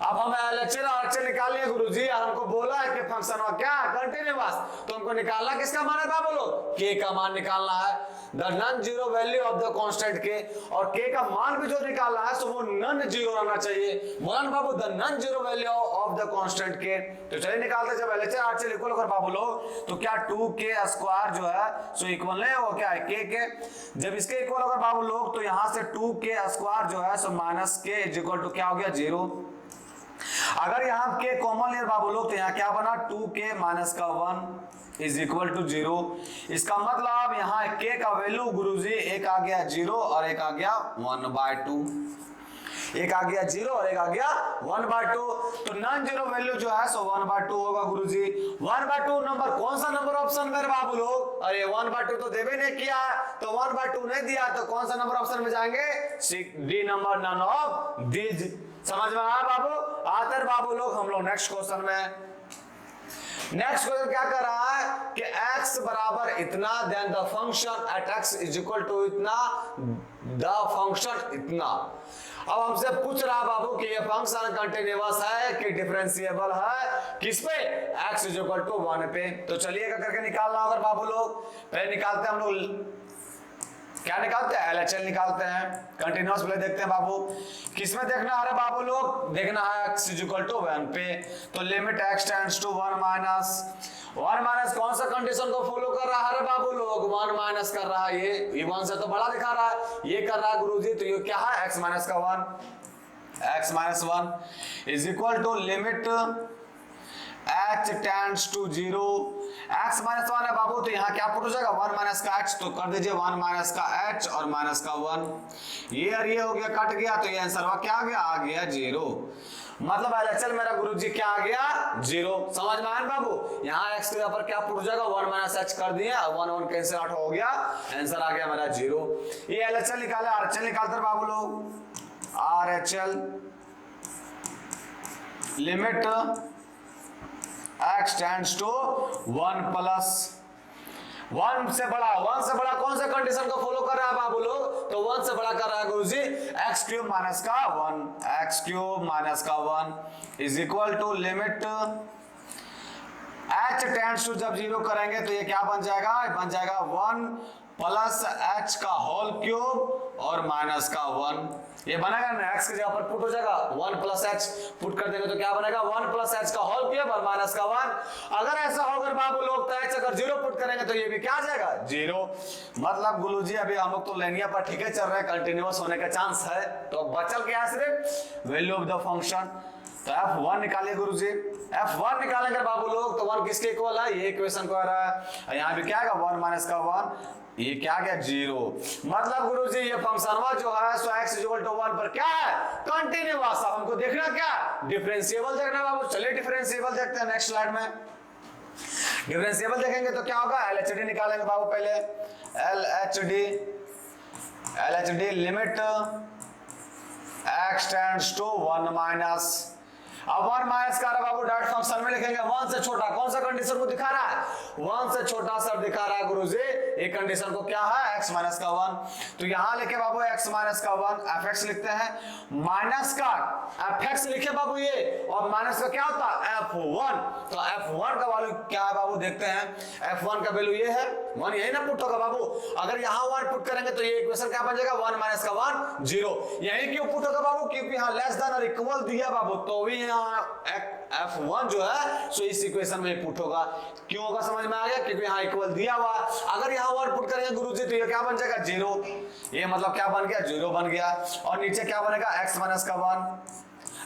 अब हम LHL और RHL निकाल लिए गुरुजी, और हमको बोला है कि फंक्शन में क्या कंटीन्यूअस, तो हमको निकालना किसका मान है बाबू लोग, k का मान निकालना है, the non zero value of the constant k, और k का मान भी जो निकालना है तो वो नॉन जीरो रहना चाहिए। बोला बाबू the non zero value of the constant k, तो चलिए निकालते। जब LHL RHL इक्वल कर बाबू लोग तो क्या 2k स्क्वायर जो है सो इक्वल है वो क्या है k के, जब इसके इक्वल होगा बाबू लोग तो यहाँ से 2k स्क्वायर जो है सो minus k is equal to क्या हो गया 0। अगर यहाँ k कॉमन ले बाबू लोग तो यहाँ क्या बना 2k माइनस का 1 इज इक्वल टू 0। इसका मतलब यहाँ k का वैल्यू गुरुजी एक आ गया 0 और एक आ गया 1/2, एक आ गया 0 और एक आ गया 1/2, तो नॉन जीरो वैल्यू जो है सो 1/2 होगा गुरुजी। 1/2 नंबर कौन सा नंबर ऑप्शन में बाबू लोग, अरे 1/2 तो देवे नहीं किया, तो 1/2 नहीं दिया तो कौन सा नंबर ऑप्शन में जाएंगे, D number, none of these. समझ में आया बाबू, आते बाबू लोग हम लोग नेक्स्ट क्वेश्चन में। नेक्स्ट क्वेश्चन क्या कर रहा है कि x बराबर इतना, then the function at x is equal to इतना, द फंक्शन इतना। अब हमसे पूछ रहा बाबू कि ये फंक्शन कंटीन्यूअस है कि डिफरेंशिएबल है, किस पे, x इज इक्वल टू 1 पे। तो चलिए करके निकालना होगा बाबू लोग, पहले निकालते हैं हम लोग, क्या निकालते हैं LHL निकालते हैं, कंटीन्यूअस पहले देखते हैं बाबू, किसमें देखना है बाबू लोग, देखना है x इज इक्वल टू 1 पे, तो limit x tends to 1 minus कौन सा कंडीशन को फॉलो कर रहा है बाबू लोग, 1 माइनस कर रहा है, ये 1 से तो बड़ा दिखा रहा है, ये कर रहा है गुरुजी, तो ये क्या है x माइनस का 1, x minus 1 is equal to limit h tends to 0, x minus 1 है बाबू, तो यहाँ क्या पुट हो जाएगा 1 माइनस का h, तो कर दीजिए 1 माइनस का h और माइनस का 1, ये और ये हो गया कट गया, तो ये आंसर क्या आ गया 0। मतलब LHL मेरा गुरुजी क्या आ गया 0। समझ में आया बाबू, यहाँ x के ऊपर क्या पुट हो जाएगा 1 माइनस h कर दिए, 1 कैंसिल आउट हो गया, आंसर आ गया मेरा 0। ये LHL निकाले, RHL निकालते बाबू लोग, RHL limit x tends to 1 plus 1 से बड़ा कौन सा कंडीशन को फॉलो कर रहा है बाबू लोग, तो 1 से बड़ा कर रहा है गुरुजी, x क्यूब माइनस का 1 is equal to limit h tends to, जब 0 करेंगे तो ये क्या बन जाएगा, 1 प्लस h का होल क्यूब और माइनस का 1, ये बनेगा ना, x की जगह पर पुट हो जाएगा 1 प्लस h, पुट कर देंगे तो क्या बनेगा 1 प्लस h का होल क्यूब और माइनस का 1। अगर ऐसा होगा बाबू लोग तो h अगर 0 पुट करेंगे तो ये भी क्या आ जाएगा 0। मतलब गुरुजी अभी हम लोग तो लाइनिया पर ठीक है चल रहे हैं, कंटिन्यूअस होने का चांस है, तो बचल क्या है सिर्फ वैल्यू ऑफ द फंक्शन, तो f1 निकालिए गुरुजी, f1 निकालेंगे बाबू लोग तो 1 किसके इक्वल है, ये इक्वेशन को आ रहा है, यहाँ भी क्या आएगा 1 माइनस का 1, ये क्या गया 0। मतलब गुरुजी ये फंक्शन जो है सो x इक्वल टू 1 पर क्या है कंटीन्यूअस। अब हमको देखना क्या, डिफरेंशिएबल देखना बाबू, चलिए डिफरेंशिएबल देखते हैं नेक्स्ट स्लाइड में। डिफरेंशिएबल देखेंगे तो क्या होगा, LHD निकालेंगे बाबू पहले, LHD limit x tends to 1 minus, अब 1 माइनस का बाबू डायरेक्ट फंक्शन में लिखेंगे 1 से छोटा, कौन सा कंडीशन को दिखा रहा है, 1 से छोटा सर दिखा रहा है गुरुजी, ये कंडीशन को क्या है, x माइनस का 1। तो यहां लिखे बाबू x माइनस का 1, fx लिखते हैं, माइनस का fx लिखे बाबू ये, और माइनस का क्या होता है f1। तो f1 का वैल्यू क्या है बाबू, देखते हैं, f1 का वैल्यू ये है 1, यही ना पुट होगा बाबू। अगर यहां 1 पुट करेंगे तो ये इक्वेशन क्या बन जाएगा, 1 माइनस का 1 0। यही क्यों पुट होगा बाबू, क्योंकि यहां लेस देन और इक्वल दिया बाबू, तो भी यहां f1 जो है सो इस इक्वेशन में पुट होगा। क्यों होगा समझ में आ गया, क्योंकि यहां इक्वल दिया हुआ। अगर यहां 1 पुट करेंगे गुरुजी तो ये क्या बन जाएगा 0, ये मतलब क्या बन गया 0 बन गया, और नीचे क्या बनेगा x माइनस का 1।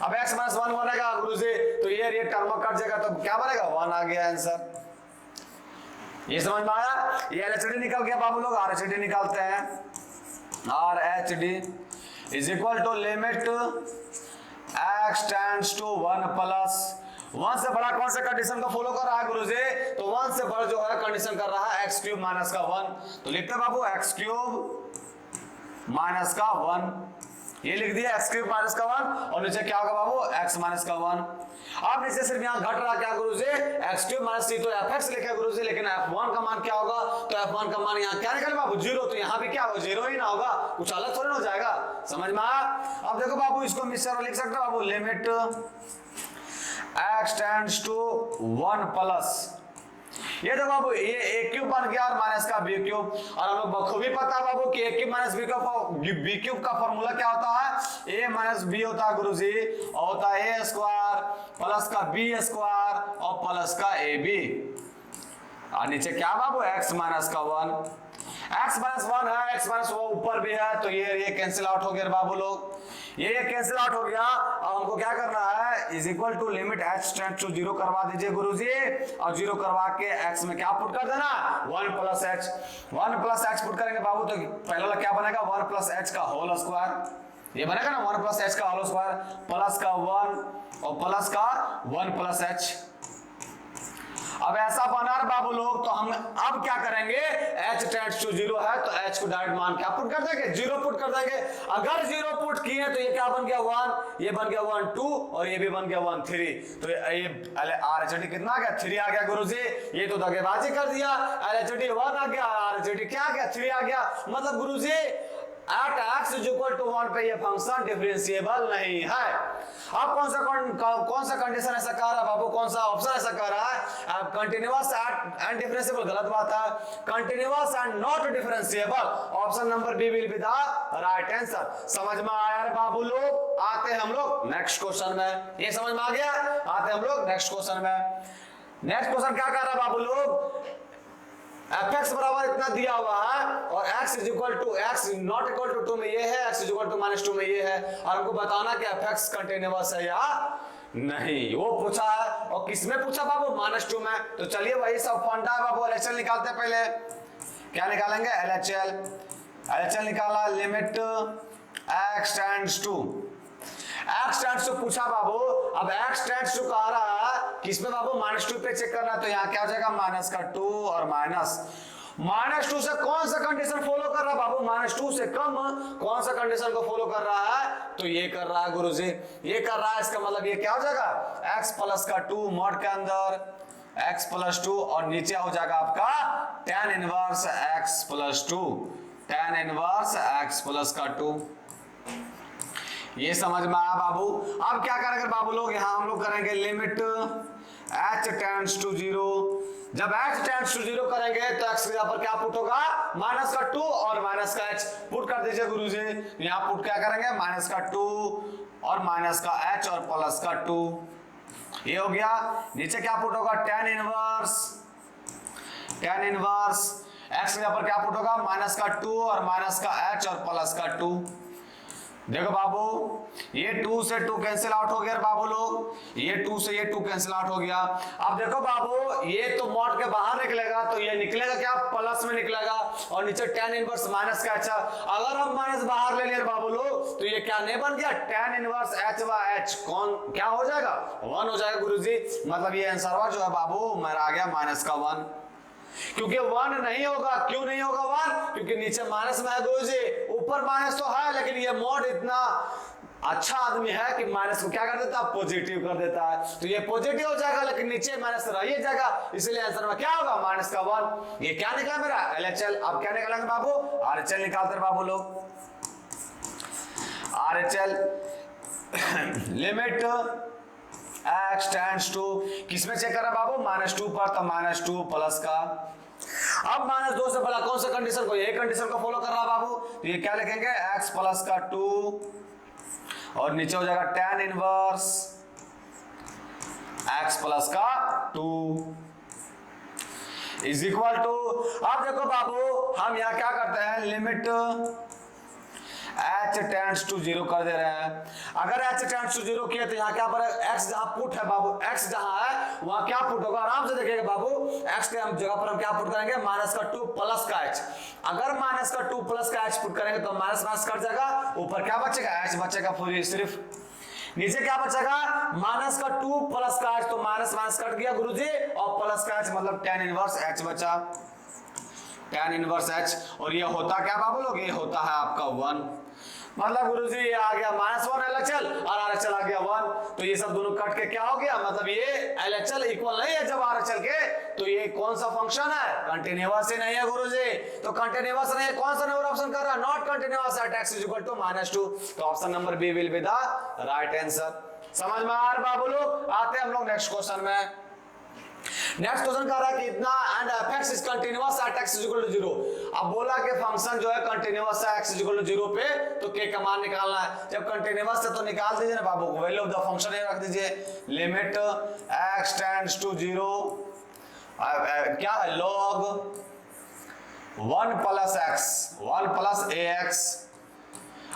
अब x माइनस 1 बनेगा गुरुजी तो ये टर्म कट जाएगा, तो क्या बनेगा 1 आ गया आंसर। ये समझ में आया, ये LHD निकल गया बाबू लोग, RHD निकालते हैं, RHD is equal to limit x tends to 1 plus 1 से बड़ा कौन सा कंडीशन को फॉलो कर रहा है गुरुजी, तो 1 से बड़ा जो है कंडीशन कर रहा है x क्यूब माइनस का 1। तो लिखते हैं बाबू x क्यूब माइनस का 1, ये लिख दिया x क्यूब माइनस का 1, और नीचे क्या होगा बाबू x माइनस का 1। अब नीचे सिर्फ यहाँ घट रहा क्या गुरुजी, x क्यूब माइनस c, तो fx लिखा गुरुजी, लेकिन f1 का मान क्या होगा, तो f1 का मान यहाँ क्या निकल बाबू 0, तो यहाँ भी क्या होगा 0 ही ना होगा, कुछ अलग थोड़ी हो जाएगा, समझ में आया। अब देखो बाबू इसको मिक्सचर लिख सकते हो बाबू, limit x tends to 1 plus, ये देखो बाबू ये a क्यूब बन गया और माइनस का b क्यूब, और हम लोग बखूबी पता है बाबू कि a cube minus b cube का फॉर्मूला क्या होता है, a माइनस b होता है गुरुजी, और होता है a स्क्वायर प्लस का b स्क्वायर और प्लस का ab, और नीचे क्या बाबू x माइनस का 1, x माइनस 1 है, x माइनस वो ऊपर भी है, तो ये कैंसिल आउट हो गया बाबू लोग, ये कैंसिल आउट हो गया। अब हमको क्या करना है, is equal to limit h tends to 0 करवा दीजिए गुरुजी, और 0 करवा के x में क्या पुट कर देना 1 प्लस h पुट करेंगे बाबू, तो पहला वाला क्या बनेगा 1 प्लस h का होल स्क्वायर, ये बनेगा ना 1 प्लस h का होल स्क्वायर, प्लस का 1 और प्लस का 1 प्लस h। अब ऐसा बना बाबू लोग, तो हम अब क्या करेंगे, h टेंड्स टू 0 है तो h को डायरेक्ट मान क्या पुट कर देंगे 0 पुट कर देंगे। अगर 0 पुट किए तो ये क्या बन गया 1, ये बन गया 1 2, और ये भी बन गया 1 3, तो ये RHD कितना आ गया 3 आ गया गुरुजी, ये तो दगेबाजी कर दिया, LHD 1 आ गया, RHD क्या आ गया 3 आ गया, मतलब गुरुजी at x is equal to 1 पे ये फंक्शन डिफरेंशिएबल नहीं है। अब कौन सा कंडीशन ऐसा कह रहा है बाबू, कौन सा ऑप्शन ऐसा कह रहा है, अब कंटीन्यूअस एंड डिफरेंशिएबल गलत बात है, continuous and not differentiable, option number B will be the right answer. समझ में आया रे बाबू लोग, आते हैं हम लोग नेक्स्ट क्वेश्चन में, ये समझ में आ गया, आते हैं हम लोग नेक्स्ट क्वेश्चन में। नेक्स्ट क्वेश्चन क्या कर रहा है बाबू लोग, fx बराबर इतना दिया हुआ है और x is equal to x not equal to 2 में ये है, x इज इक्वल टू -2 में ये है, और हमको बताना कि fx कंटीन्यूअस है या नहीं, वो पूछा है। और किसमें पूछा बाबू -2 में, तो चलिए वही सब फंडा है बाबू, LHL निकालते हैं पहले, क्या निकालेंगे LHL निकाला, लिमिट x टेंड्स टू पूछा बाबू, अब x टेंड्स टू कह रहा है किसमें बाबू -2 पे चेक करना, तो यहाँ क्या हो जाएगा -2 और -2 से कौन सा कंडीशन फॉलो कर रहा है बाबू, -2 से कम कौन सा कंडीशन को फॉलो कर रहा है, तो ये कर रहा है गुरुजी, ये कर रहा है, इसका मतलब ये क्या हो जाएगा x प्लस का 2 मॉड के अंदर x प्लस 2, और नीचे हो जाएगा आपका tan inverse x plus 2, tan inverse x plus का 2। ये समझ में आया बाबू। अब क्या करेंगे बाबू लोग, यहाँ हम लोग करेंगे लिमिट h टेंड्स टू 0, जब h टेंड्स टू 0 करेंगे तो x के यहाँ पर क्या पुट होगा -2 और -h पुट कर दीजिए गुरुजी, यहाँ पुट क्या करेंगे -2 और -h और +2, ये हो गया। नीचे क्या पुट होगा tan इनवर्स x के यहाँ पर क्या पुट होगा -2 और -h और +2। देखो बाबू ये 2 से 2 कैंसिल आउट हो गया बाबू लोग, ये 2 से ये 2 कैंसिल आउट हो गया। अब देखो बाबू ये तो मॉड के बाहर निकलेगा, तो ये निकलेगा क्या प्लस में निकलेगा, और नीचे tan इनवर्स माइनस का अच्छा, अगर हम माइनस बाहर ले लिए बाबू लोग तो ये क्या नहीं बन गया tan इनवर्स h कौन क्या हो जाएगा 1 हो जाएगा गुरुजी, मतलब ये आंसर जो है बाबू मेरा आ गया -1, क्योंकि 1 नहीं होगा, क्यों नहीं होगा 1, क्योंकि नीचे माइनस में है गुरुजी, ऊपर माइनस तो है लेकिन ये मॉड इतना अच्छा आदमी है कि माइनस को क्या कर देता है, पॉजिटिव कर देता है। तो ये पॉजिटिव हो जाएगा लेकिन नीचे माइनस रह जाएगा, इसलिए आंसर में क्या होगा, माइनस का 1। ये क्या निकला मेरा, LHL। अब क्या निकालेंगे बाबू, RHL निकालते हैं बाबू लोग। RHL limit x tends to, किसमें चेक कर रहा बाबू, -2 पर, तो -2 प्लस का, अब -2 से बड़ा कौन सा कंडीशन को, ये कंडीशन को फॉलो कर रहा बाबू, तो ये क्या लिखेंगे, x प्लस का 2 और नीचे हो जाएगा tan इनवर्स x प्लस का 2 इज इक्वल टू, अब देखो बाबू हम यहां क्या करते हैं, लिमिट h टेंड्स टू 0 कर दे रहे हैं। अगर h टेंड्स टू 0 किया तो यहाँ क्या पर x जहां पुट है बाबू, x जहां है वहां क्या पुट होगा, आराम से देखिएगा बाबू, x के हम जगह पर हम क्या पुट करेंगे, -2 प्लस का h। अगर -2 प्लस का h पुट करेंगे तो माइनस माइनस कट जाएगा, ऊपर क्या बचेगा, h बचेगा पूरी सिर्फ, नीचे क्या बचेगा, -2 प्लस का h, तो माइनस माइनस कट गया गुरुजी, और प्लस का h मतलब tan इनवर्स h बचा, tan इनवर्स h। और ये होता क्या बाबू लोग, ये होता है आपका 1, मतलब गुरुजी ये आ गया -1 LHL और RHL आ गया 1, तो ये सब दोनों कट के क्या हो गया, मतलब ये LHL इक्वल नहीं है जब RHL के, तो ये कौन सा फंक्शन है, कंटिन्यूअस ही नहीं है गुरुजी। तो कंटिन्यूअस नहीं है, कौन सा नंबर ऑप्शन कर रहा है, नॉट कंटिन्यूअस एट x = -2, तो option number B will be the right answer. समझ में आ रहा बाबू लोग, आते हैं हम लोग नेक्स्ट क्वेश्चन में। नेक्स्ट क्वेश्चन कह रहा है कि इतना and fx is continuous at x = 0। अब बोला कि फंक्शन जो है कंटीन्यूअस है x = 0 पे, तो k का मान निकालना है। जब कंटीन्यूअस है तो निकाल दीजिए ना बाबू, वैल्यू ऑफ द फंक्शन ये रख दीजिए, लिमिट x टेंड्स टू 0 क्या है, log 1 plus x 1 plus ax।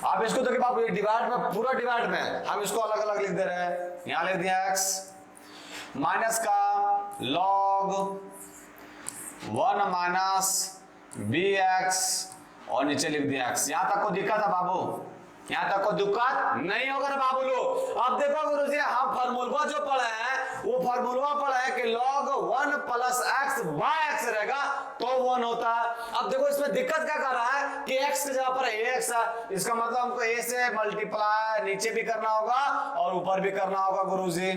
आप इसको देखिए बाबू, ये डिवाइड में, पूरा डिवाइड में हम इसको अलग अलग लिख दे रहे हैं, यहां लिख दिया x माइनस का log 1 माइनस bx और नीचे लिख दिया x। यहां तक को दिक्कत है बाबू, यहां तक को दिक्कत नहीं होगा ना बाबू लोग। अब देखो गुरुजी हम फार्मूला जो पढ़े हैं वो फार्मूला पढ़े हैं कि log 1 plus x by x रहेगा तो 1 होता है। अब देखो इसमें दिक्कत क्या कर रहा है कि x की जगह पर ax है, इसका मतलब हमको a से मल्टीप्लाई नीचे भी करना होगा और ऊपर भी करना होगा गुरुजी,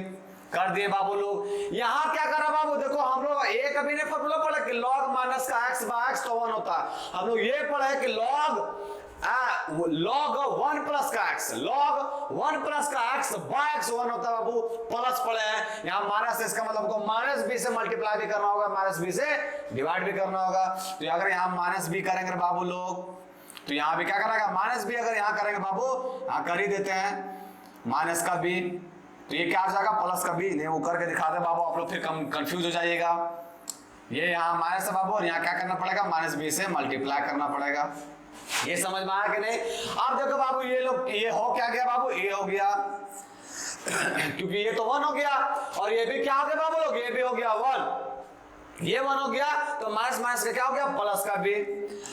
कर दिए बाबू लोग। यहां क्या करा बाबू, देखो हम लोग एक अभी ने फॉर्मूला पढ़ा कि log माइनस का x बाय x तो 1 होता है। हम लोग ये पढ़े कि log 1 प्लस का x, log 1 प्लस का x बाय x 1 होता है बाबू, प्लस पढ़े हैं। यहाँ माइनस, इसका मतलब हमको -b से मल्टीप्लाई भी करना होगा, -b से डिवाइड भी करना होगा। तो अगर यहाँ -b करेंगे बाबू लोग, तो यहाँ भी क्या करेगा, -b अगर यहाँ करेंगे बाबू, यहाँ कर ही देते हैं माइनस का b, तो ये क्या आ जाएगा, प्लस का b। नहीं वो करके दिखा दे बाबू, आप लोग फिर कंफ्यूज हो जाइएगा। ये यहाँ माइनस है बाबू और यहाँ क्या करना पड़ेगा, -b से मल्टीप्लाई करना पड़ेगा। ये समझ में आया कि नहीं। अब देखो बाबू ये लोग, ये हो क्या गया बाबू, ये हो गया क्योंकि ये तो 1 हो गया, और ये भी क्या हो गया बाबू लोग, ये भी हो गया 1, ये 1 हो गया, तो माइनस माइनस का क्या हो गया, प्लस का b।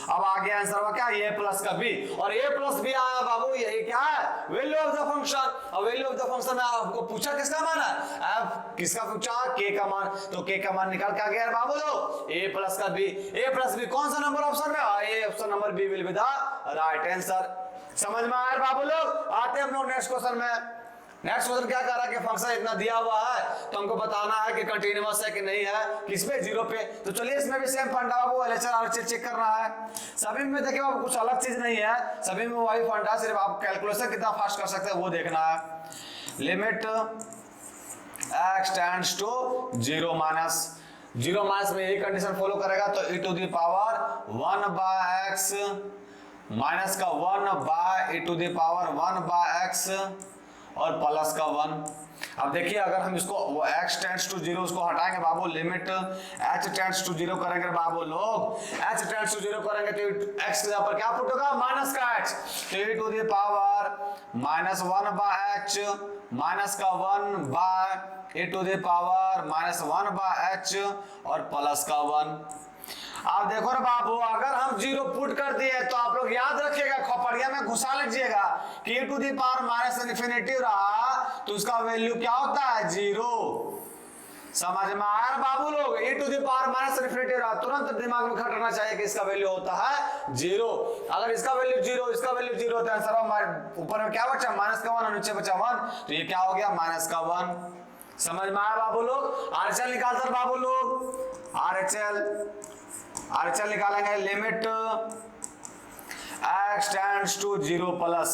अब आ गया आंसर हुआ क्या, ये प्लस का b, और ये प्लस b आया बाबू, यही क्या है, वैल्यू ऑफ द फंक्शन। और वैल्यू ऑफ द फंक्शन में आपको पूछा किसका मान है, f किसका पूछा, k का मान, तो k का मान निकाल के आ गया बाबू लोग, a प्लस का b। a प्लस b कौन सा नंबर ऑप्शन में, ये option number b will be the right answer. समझ में आया बाबू लोग। आते हैं हम लोग नेक्स्ट क्वेश्चन में। नेक्स्ट क्वेश्चन क्या कर रहा है कि फंक्शन इतना दिया हुआ है तो हमको बताना है कि कंटीन्यूअस है कि नहीं है, किस पे, 0 पे। तो चलिए इसमें भी सेम फंडा बाबू, LHL RHL चेक कर रहा है। सभी में देखिए बाबू कुछ अलग चीज नहीं है, सभी में वही फंडा, सिर्फ आप कैलकुलेशन कितना फास्ट कर सकते हैं वो देखना है। Limit x tends to 0 minus, 0 minus में यही कंडीशन फॉलो करेगा, तो e to the power 1 by x minus का 1 by e to the power 1 by x और प्लस का 1। अब देखिए अगर हम इसको x टेंड्स टू 0 उसको हटाएंगे बाबू, लिमिट h टेंड्स टू 0 करेंगे बाबू लोग, h टेंड्स टू 0 करेंगे तो x के जगह पर क्या पुट होगा, माइनस का h, तो e to the power -1 by h minus का 1 by e to the power -1 by h और प्लस का 1। अब देखो रे बाबू, अगर हम 0 पुट कर दिए तो आप लोग याद रखिएगा, खोपड़िया में घुसा लीजिएगा कि e टू द पावर -∞ रहा तो उसका वैल्यू क्या होता है, 0। समझ में आया बाबू लोग? e to the power minus infinity रहा, तुरंत दिमाग में खटना चाहिए कि इसका वैल्यू होता है 0। अगर इसका वैल्यू 0, इसका वैल्यू 0 होता है, आंसर हमारे ऊपर में क्या बचा? माइनस का 1 और नीचे बचा 1, तो ये क्या हो गया? माइनस का 1। समझ में आया बाबू लोग? आरएचएल निकालते बाबू लोग, आरएचएल निकालेंगे। Limit x tends to 0 plus,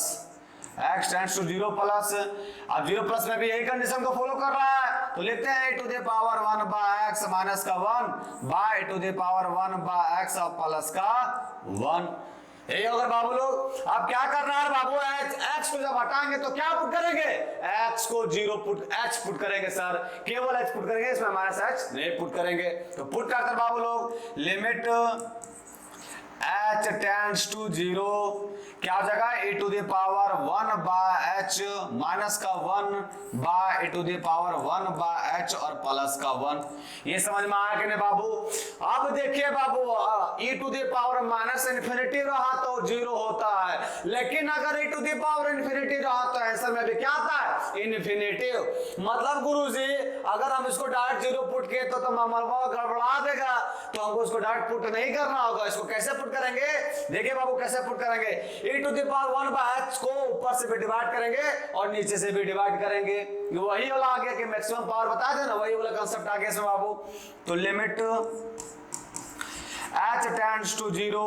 x tends to 0 plus. अब 0 प्लस में भी यही कंडीशन को फॉलो कर रहा है, तो लिखते हैं e to the power 1 by x minus का 1 by e to the power 1 by x और प्लस का 1। यही होगा बाबू लोग। अब क्या करना है बाबू? x को जब हटाएंगे तो क्या पुट करेंगे? x को 0 h पुट करेंगे सर, केवल h पुट करेंगे, इसमें माइनस h नहीं पुट करेंगे। तो पुट करते बाबू लोग, लिमिट h टेंड्स टू 0, क्या हो जाएगा? e to the power 1 by h minus का 1 by e to the power 1 by h और प्लस का 1। ये समझ में आया कि नहीं बाबू? अब देखिए बाबू, e to the power minus infinity रहा तो 0 होता है, लेकिन अगर e to the power infinity रहा तो आंसर में भी क्या आता है? इन्फिनिटी। मतलब गुरुजी अगर हम इसको डायरेक्ट 0 पुट किए तो मलबा गड़बड़ा देगा, तो हमको इसको डायरेक्ट पुट नहीं करना होगा। इसको कैसे पुट करेंगे? देखिए बाबू कैसे पुट करेंगे। e to the power 1 by h को ऊपर से भी डिवाइड करेंगे और नीचे से भी डिवाइड करेंगे। वही वाला आ गया कि मैक्सिमम पावर बताया था ना, वही वाला कांसेप्ट आ गया इसमें बाबू। तो लिमिट h टेंड्स टू 0,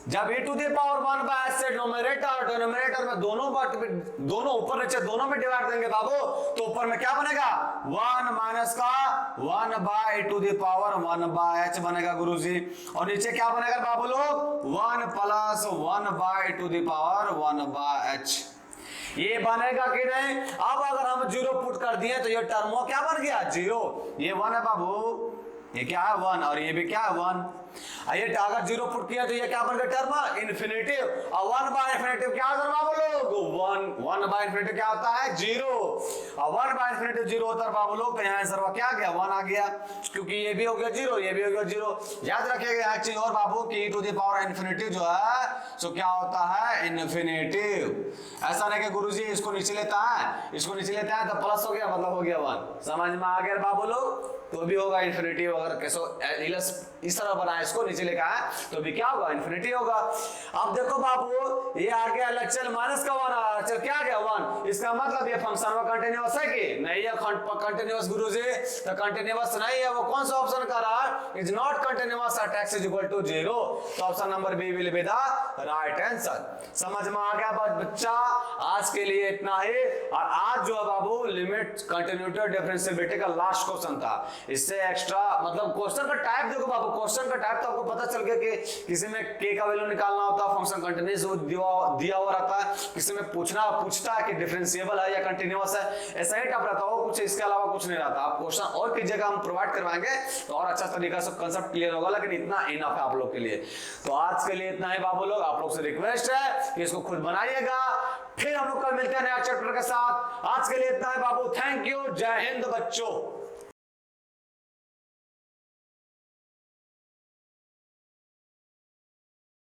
जब e to the power 1 by h से न्यूमरेटर डिनोमिनेटर में दोनों ऊपर नीचे दोनों में डिवाइड देंगे बाबू, तो ऊपर में क्या बनेगा? 1 माइनस का 1 by e to the power 1 by h बनेगा गुरुजी, और नीचे क्या बनेगा बाबू लोग? 1 plus 1 by e to the power 1 by h। ये बनेगा कि नहीं? अब अगर हम 0 पुट कर दिए तो ये टर्म क्या बन गया? 0। ये 1 है बाबू, ये क्या है? 1, और ये भी क्या है? 1। ये अगर 0 पुट किया तो ये क्या बन गया? Term infinity. और 1 बाय इन्फिनिटी क्या होता है बाबू लोग? 1 बाय इन्फिनिटी क्या होता है? 0। और 1 बाय इन्फिनिटी 0 होता है बाबू लोग, तो यहाँ आंसर क्या आ गया? 1 आ गया, क्योंकि ये भी हो गया 0, ये भी हो गया 0। याद रखिएगा एक चीज और बाबू की e to the power infinity जो है सो क्या होता है? इन्फिनिटी। ऐसा नहीं कि गुरुजी इसको नीचे लेता है, इसको नीचे लेता है तो प्लस हो गया, मतलब हो गया 1। समझ में आ गया बाबू लोग? तो भी होगा इन्फिनिटी। अगर कैसे इस तरह बनाए इसको नीचे लेकर आए तो भी क्या होगा? इन्फिनिटी होगा। अब देखो बाबू, ये आ गया LHL माइनस का 1, LHL क्या आ गया? 1। इसका मतलब ये फंक्शन में कंटिन्यूअस है कि नहीं है? कंटिन्यूअस गुरुजी, तो कंटिन्यूअस नहीं है। वो कौन सा ऑप्शन कर रहा है? Is not continuous at x is equal to 0, तो option number B will be the right answer. समझ में आ गया बच्चा? आज के लिए इतना ही। और आज जो है बाबू लिमिट कंटिन्यूटी और डिफरेंशिएबिलिटी का लास्ट क्वेश्चन था। इससे एक्स्ट्रा मतलब क्वेश्चन का टाइप देखो बाबू, क्वेश्चन का टाइप तो आपको पता चल गया कि किसी में k का वैल्यू निकालना होता है, फंक्शन कंटीन्यूअस दिया हुआ रहता है, किसी में पूछता है कि डिफरेंशिएबल है या कंटीन्यूअस है, ऐसा ही टाइप रहता है, कुछ इसके अलावा कुछ नहीं रहता। आप क्वेश्चन और कीजिएगा, हम प्रोवाइड करवाएंगे तो और अच्छा तरीका से कंसेप्ट क्लियर होगा, लेकिन इतना इनफ है आप लोग के लिए। तो आज के लिए इतना ही बाबू लोग, आप लोग से रिक्वेस्ट है कि इसको खुद बनाइएगा। फिर हम लोग कल मिलते हैं नया चैप्टर के साथ। आज के लिए इतना है बाबू, थैंक यू, जय हिंद बच्चों।